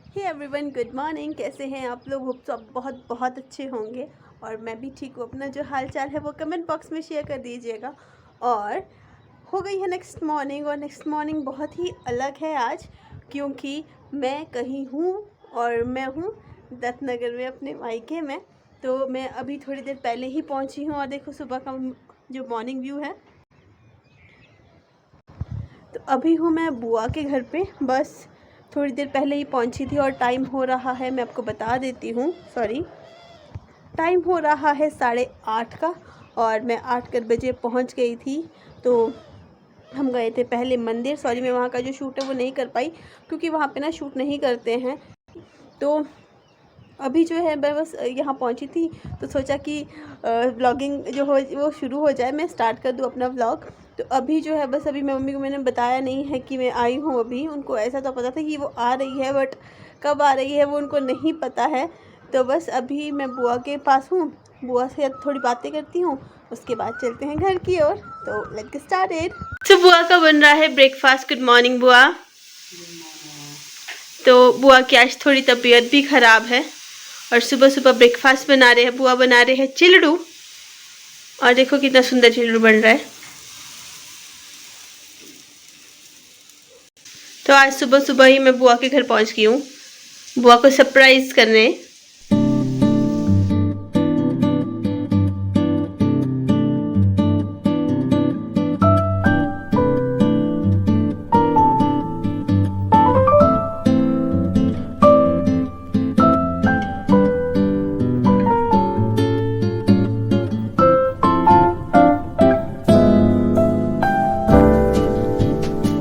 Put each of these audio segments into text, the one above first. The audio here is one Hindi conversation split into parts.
Hey everyone, good morning. कैसे हैं आप लोग? होप तो आप बहुत बहुत अच्छे होंगे और मैं भी ठीक हूँ। अपना जो हाल चाल है वो कमेंट बॉक्स में शेयर कर दीजिएगा। और हो गई है नेक्स्ट मॉर्निंग, और नेक्स्ट मॉर्निंग बहुत ही अलग है आज, क्योंकि मैं कहीं हूँ और मैं हूँ दत्तनगर में अपने मायके में। तो मैं अभी थोड़ी देर पहले ही पहुँची हूँ और देखो सुबह का जो मॉर्निंग व्यू है। तो अभी हूँ मैं बुआ के घर पे, बस थोड़ी देर पहले ही पहुंची थी। और टाइम हो रहा है, मैं आपको बता देती हूँ, सॉरी, टाइम हो रहा है 8:30 का और मैं 8 बजे पहुंच गई थी। तो हम गए थे पहले मंदिर। सॉरी, मैं वहाँ का जो शूट है वो नहीं कर पाई, क्योंकि वहाँ पे ना शूट नहीं करते हैं। तो अभी जो है मैं बस यहाँ पहुँची थी, तो सोचा कि व्लॉगिंग जो हो वो शुरू हो जाए, मैं स्टार्ट कर दूँ अपना व्लॉग। तो अभी जो है बस अभी मैं मम्मी को मैंने बताया नहीं है कि मैं आई हूँ अभी। उनको ऐसा तो पता था कि वो आ रही है, बट कब आ रही है वो उनको नहीं पता है। तो बस अभी मैं बुआ के पास हूँ, बुआ से थोड़ी बातें करती हूँ, उसके बाद चलते हैं घर की ओर। तो लेट्स गेट स्टार्टेड। तो बुआ का बन रहा है ब्रेकफास्ट। गुड मॉर्निंग बुआ। तो बुआ की आज थोड़ी तबीयत भी ख़राब है और सुबह सुबह ब्रेकफास्ट बना रहे हैं। बुआ बना रहे हैं चिलड़ू, और देखो कितना सुंदर चिलड़ू बन रहा है। तो आज सुबह सुबह ही मैं बुआ के घर पहुंच गई हूँ, बुआ को सरप्राइज करने।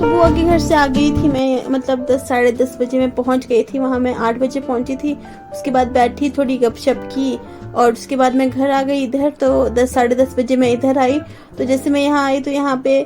बुआ के घर से आ गई थी मैं, मतलब 10 साढ़े 10 बजे मैं पहुंच गई थी वहां। मैं 8 बजे पहुंची थी। उसके बाद बैठी, थोड़ी गपशप की, और उसके बाद मैं घर आ गई इधर। तो 10 साढ़े 10 बजे मैं इधर आई। तो जैसे मैं यहाँ आई तो यहाँ पे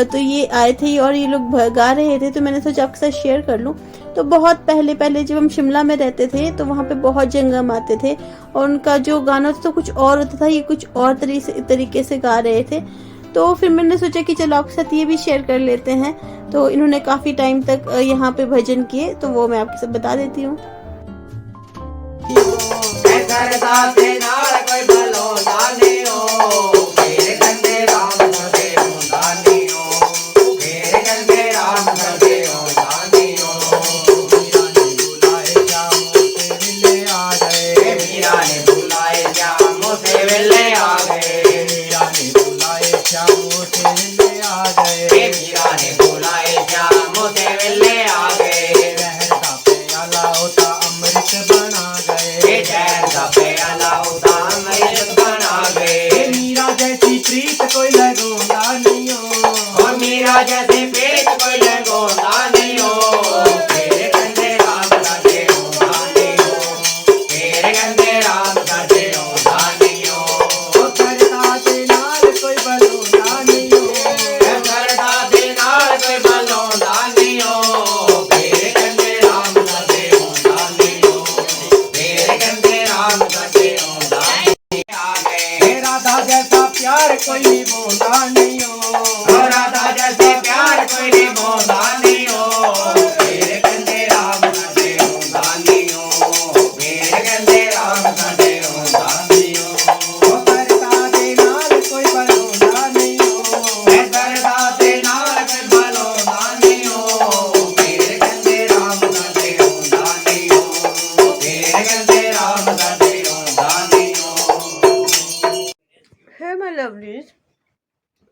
तो ये आए थे और ये लोग गा रहे थे, तो मैंने सोचा आपके साथ शेयर कर लूँ। तो बहुत पहले पहले जब हम शिमला में रहते थे तो वहाँ पे बहुत जंगम आते थे, और उनका जो गाना था तो कुछ और होता था, ये कुछ और तरीके से गा रहे थे। तो फिर मैंने सोचा कि चलो आपके साथ ये भी शेयर कर लेते हैं। तो इन्होंने काफ़ी टाइम तक यहाँ पे भजन किए, तो वो मैं आपके साथ बता देती हूँ।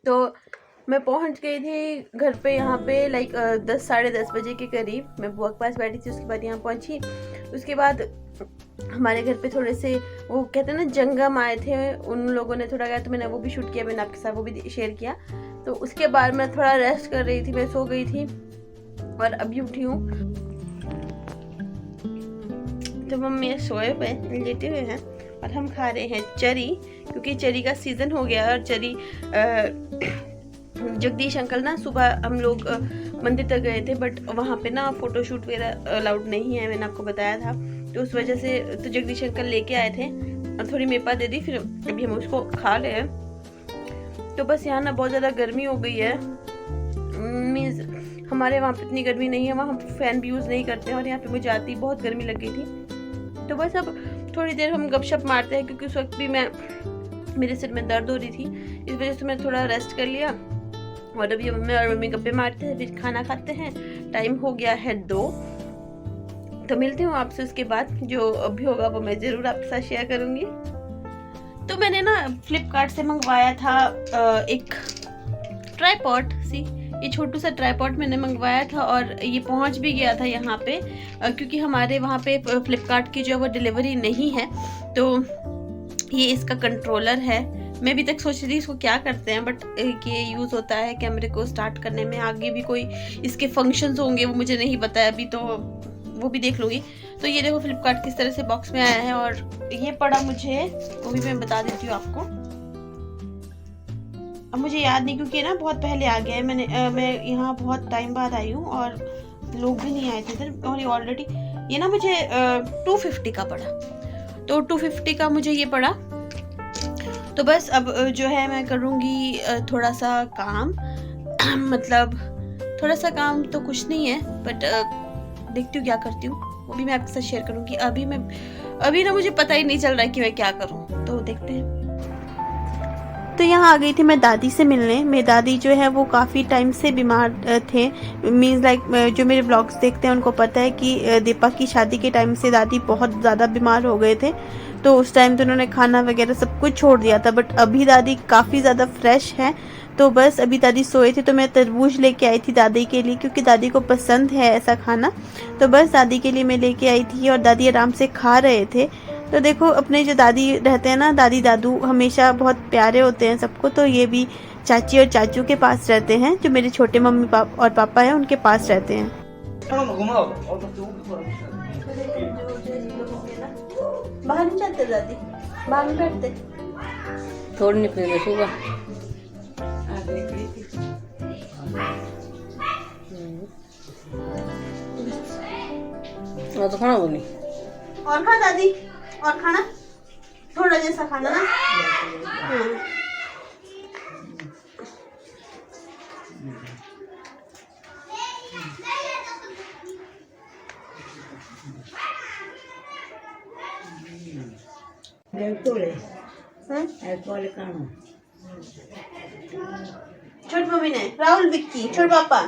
तो मैं पहुंच गई थी घर पे, यहाँ पे लाइक 10 साढ़े 10 बजे के करीब मैं बुआ के पास बैठी थी। उसके बाद यहाँ पहुंची। उसके बाद हमारे घर पे थोड़े से वो कहते हैं ना जंगम आए थे, उन लोगों ने थोड़ा गया, तो मैंने वो भी शूट किया, मैंने आपके साथ वो भी शेयर किया। तो उसके बाद मैं थोड़ा रेस्ट कर रही थी, मैं सो गई थी और अभी उठी हूँ। तो मम्मी सोए पे लेटे हुए हैं और हम खा रहे हैं चरी, क्योंकि चरी का सीज़न हो गया। और चरी जगदीश अंकल ना सुबह हम लोग मंदिर तक गए थे, बट वहाँ पे ना फ़ोटोशूट वगैरह अलाउड नहीं है, मैंने आपको बताया था। तो उस वजह से तो जगदीश अंकल लेके आए थे और थोड़ी मेपा दे दी, फिर अभी हम उसको खा रहे हैं। तो बस यहाँ ना बहुत ज़्यादा गर्मी हो गई है, मीन्स हमारे वहाँ पे इतनी गर्मी नहीं है, वहाँ हम फ़ैन भी यूज़ नहीं करते हैं और यहाँ पे मुझे आती बहुत गर्मी लग गई थी। तो बस अब थोड़ी देर हम गपशप मारते हैं, क्योंकि उस वक्त भी मेरे सिर में दर्द हो रही थी, इस वजह से मैं थोड़ा रेस्ट कर लिया। और अभी मम्मी गप्पे मारते हैं, फिर खाना खाते हैं। टाइम हो गया है 2, तो मिलती हूँ आपसे उसके बाद। जो अभी होगा वो मैं ज़रूर आपके साथ शेयर करूँगी। तो मैंने ना फ्लिपकार्ट से मंगवाया था एक ट्राईपॉड सी, ये छोटू सा ट्राईपॉड मैंने मंगवाया था और ये पहुंच भी गया था यहाँ पे, क्योंकि हमारे वहाँ पे फ्लिपकार्ट की जो वो डिलीवरी नहीं है। तो ये इसका कंट्रोलर है। मैं अभी तक सोच रही थी इसको क्या करते हैं, बट ये यूज़ होता है कैमरे को स्टार्ट करने में। आगे भी कोई इसके फंक्शंस होंगे, वो मुझे नहीं पता है अभी, तो वो भी देख लूँगी। तो ये देखो फ्लिपकार्ट किस तरह से बॉक्स में आया है, और ये पड़ा मुझे, वो भी मैं बता देती हूँ आपको। अब मुझे याद नहीं, क्योंकि ना बहुत पहले आ गया है। मैं यहाँ बहुत टाइम बाद आई हूँ और लोग भी नहीं आए थे इधर, और ये ऑलरेडी ये ना मुझे 250 का पड़ा। तो 250 का मुझे ये पड़ा। तो बस अब जो है मैं करूँगी थोड़ा सा काम मतलब थोड़ा सा काम तो कुछ नहीं है, बट देखती हूँ क्या करती हूँ, वो भी मैं आपके साथ शेयर करूँगी। अभी ना मुझे पता ही नहीं चल रहा है कि मैं क्या करूँ, तो देखते हैं। तो यहाँ आ गई थी मैं दादी से मिलने। मेरी दादी जो है वो काफ़ी टाइम से बीमार थे। मीन्स लाइक जो मेरे ब्लॉग्स देखते हैं उनको पता है कि दीपा की शादी के टाइम से दादी बहुत ज़्यादा बीमार हो गए थे। तो उस टाइम तो उन्होंने खाना वगैरह सब कुछ छोड़ दिया था, बट अभी दादी काफ़ी ज़्यादा फ्रेश है। तो बस अभी दादी सोए थे, तो मैं तरबूज लेके आई थी दादी के लिए, क्योंकि दादी को पसंद है ऐसा खाना। तो बस दादी के लिए मैं लेके आई थी और दादी आराम से खा रहे थे। तो देखो अपने जो दादी रहते हैं ना, दादी दादू हमेशा बहुत प्यारे होते हैं सबको। तो ये भी चाची और चाचू के पास रहते हैं, जो मेरे छोटे मम्मी और पापा हैं उनके पास रहते हैं। बाहर नहीं जाते दादी, बाहर नहीं बैठते, थोड़ी नहीं फिर सुबह तो खाना बोली और खा दादी, और खाना थोड़ा जैसा खाना ना। छोट मम्मी ने राहुल विक्की छोट पापा।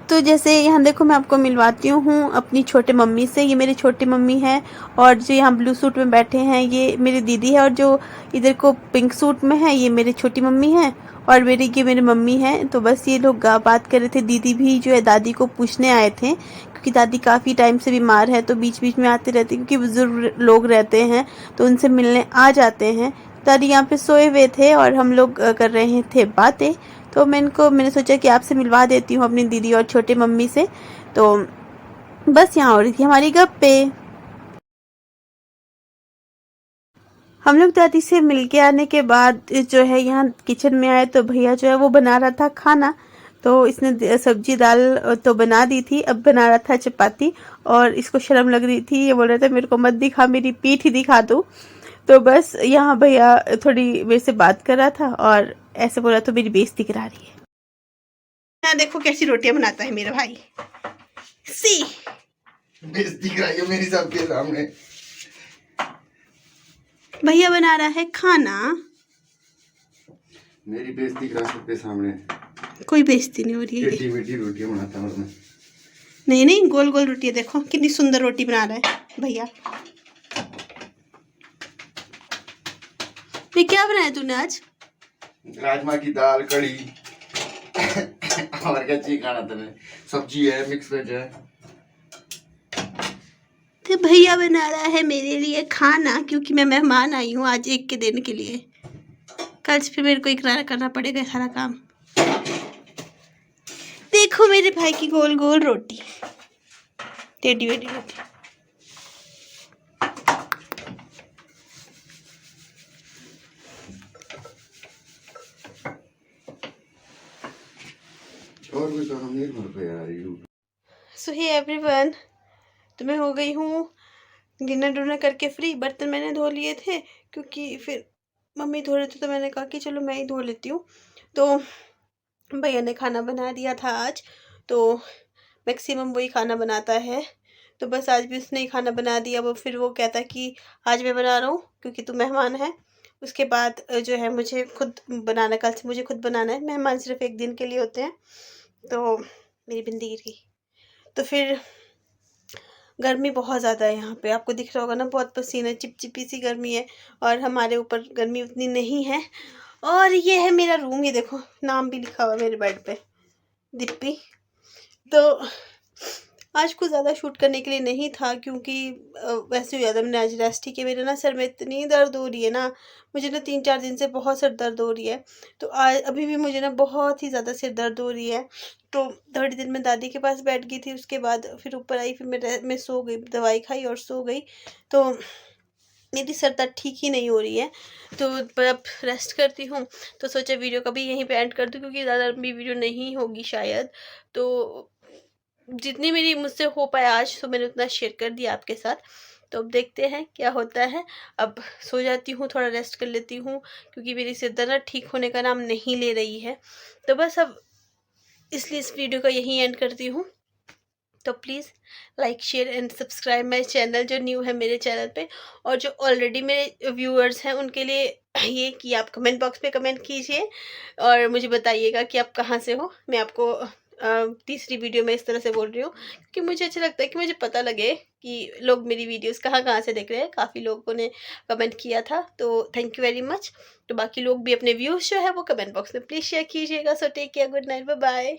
तो जैसे यहाँ देखो मैं आपको मिलवाती हूँ अपनी छोटे मम्मी से। ये मेरी छोटी मम्मी है, और जो यहाँ ब्लू सूट में बैठे हैं ये मेरी दीदी है, और जो इधर को पिंक सूट में है ये मेरी छोटी मम्मी है, और ये मेरी मम्मी है। तो बस ये लोग बात कर रहे थे। दीदी भी जो है दादी को पूछने आए थे, क्योंकि दादी काफ़ी टाइम से बीमार है, तो बीच बीच में आते रहते, क्योंकि बुजुर्ग लोग रहते हैं तो उनसे मिलने आ जाते हैं। दादी यहाँ पे सोए हुए थे और हम लोग कर रहे थे बातें। तो मैंने सोचा कि आपसे मिलवा देती हूँ अपनी दीदी और छोटे मम्मी से। तो बस यहाँ हो रही थी हमारी गप्पे। हम लोग दादी से मिलके आने के बाद जो है यहाँ किचन में आए, तो भैया जो है वो बना रहा था खाना। तो इसने सब्जी दाल तो बना दी थी, अब बना रहा था चपाती, और इसको शर्म लग रही थी। ये बोल रहा था मेरे को मत दिखा, मेरी पीठ ही दिखा दो। तो बस यहाँ भैया थोड़ी मेरे से बात कर रहा था और ऐसे बोला तो मेरी बेइज्जती करा रही है। यहाँ देखो कैसी रोटियां बनाता है मेरा भाई। सी बेइज्जती कराई है मेरी सबके सामने। भैया बना रहा है खाना, मेरी बेइज्जती करा सबके सामने। कोई बेइज्जती नहीं हो रही है। टेढ़ी मेढ़ी रोटियां बनाता हूँ मैं। नहीं गोल गोल रोटियां, देखो कितनी सुंदर रोटी बना रहा है भैया। ये क्या बनाया तूने आज? राजमा की दाल, कढ़ी और क्या चाहिए खाना तुम्हें? सब्जी है, मिक्स वेज है। तो भैया बना रहा है मेरे लिए खाना, क्योंकि मैं मेहमान आई हूँ आज एक के दिन के लिए। कल से फिर मेरे को इकरार करना पड़ेगा सारा काम। देखो मेरे भाई की गोल गोल रोटी, टेढ़ी मेढ़ी रोटी। और कोई काम नहीं कर पाया यार। सो हे एवरीवन, तो मैं हो गई हूँ डिनर करके फ्री। बर्तन मैंने धो लिए थे, क्योंकि फिर मम्मी धो रहे थे, तो मैंने कहा कि चलो मैं ही धो लेती हूँ। तो भैया ने खाना बना दिया था आज, तो मैक्सिमम वही खाना बनाता है, तो बस आज भी उसने ही खाना बना दिया। वो फिर वो कहता कि आज मैं बना रहा हूँ क्योंकि तू मेहमान है। उसके बाद जो है मुझे खुद बनाना, कल से मुझे खुद बनाना है। मेहमान सिर्फ एक दिन के लिए होते हैं। तो मेरी बिंदी गिर गई। तो फिर गर्मी बहुत ज़्यादा है यहाँ पे, आपको दिख रहा होगा ना, बहुत पसीना, चिपचिपी सी गर्मी है। और हमारे ऊपर गर्मी उतनी नहीं है। और ये है मेरा रूम, ये देखो नाम भी लिखा हुआ है मेरे बेड पे, दिप्पी। तो आज कुछ ज़्यादा शूट करने के लिए नहीं था क्योंकि वैसे ही ज़्यादा मैंने आज रेस्ट ही किया। मेरे ना सर में इतनी दर्द हो रही है ना, मुझे ना 3-4 दिन से बहुत सर दर्द हो रही है। तो आज अभी भी मुझे ना बहुत ही ज़्यादा सिर दर्द हो रही है। तो थोड़ी देर मैं दादी के पास बैठ गई थी, उसके बाद फिर ऊपर आई, फिर मैं सो गई, दवाई खाई और सो गई। तो मेरी सर दर्द ठीक ही नहीं हो रही है। तो अब रेस्ट करती हूँ। तो सोचा वीडियो का भी यहीं पे एंड कर दूँ क्योंकि ज़्यादा लंबी वीडियो नहीं होगी शायद। तो जितनी मेरी मुझसे हो पाया आज, तो मैंने उतना शेयर कर दिया आपके साथ। तो अब देखते हैं क्या होता है। अब सो जाती हूँ, थोड़ा रेस्ट कर लेती हूँ क्योंकि मेरी सिर दर्द ठीक होने का नाम नहीं ले रही है। तो बस अब इसलिए इस वीडियो को यहीं एंड करती हूँ। तो please like share and subscribe my channel, जो न्यू है मेरे चैनल पे। और जो ऑलरेडी मेरे व्यूअर्स हैं उनके लिए ये कि आप कमेंट बॉक्स पे कमेंट कीजिए और मुझे बताइएगा कि आप कहाँ से हो। मैं आपको तीसरी वीडियो में इस तरह से बोल रही हूँ क्योंकि मुझे अच्छा लगता है कि मुझे पता लगे कि लोग मेरी वीडियोस कहाँ कहाँ से देख रहे हैं। काफ़ी लोगों ने कमेंट किया था, तो थैंक यू वेरी मच। तो बाकी लोग भी अपने व्यूज़ जो है वो कमेंट बॉक्स में प्लीज़ शेयर कीजिएगा। So take care, good night, bye bye.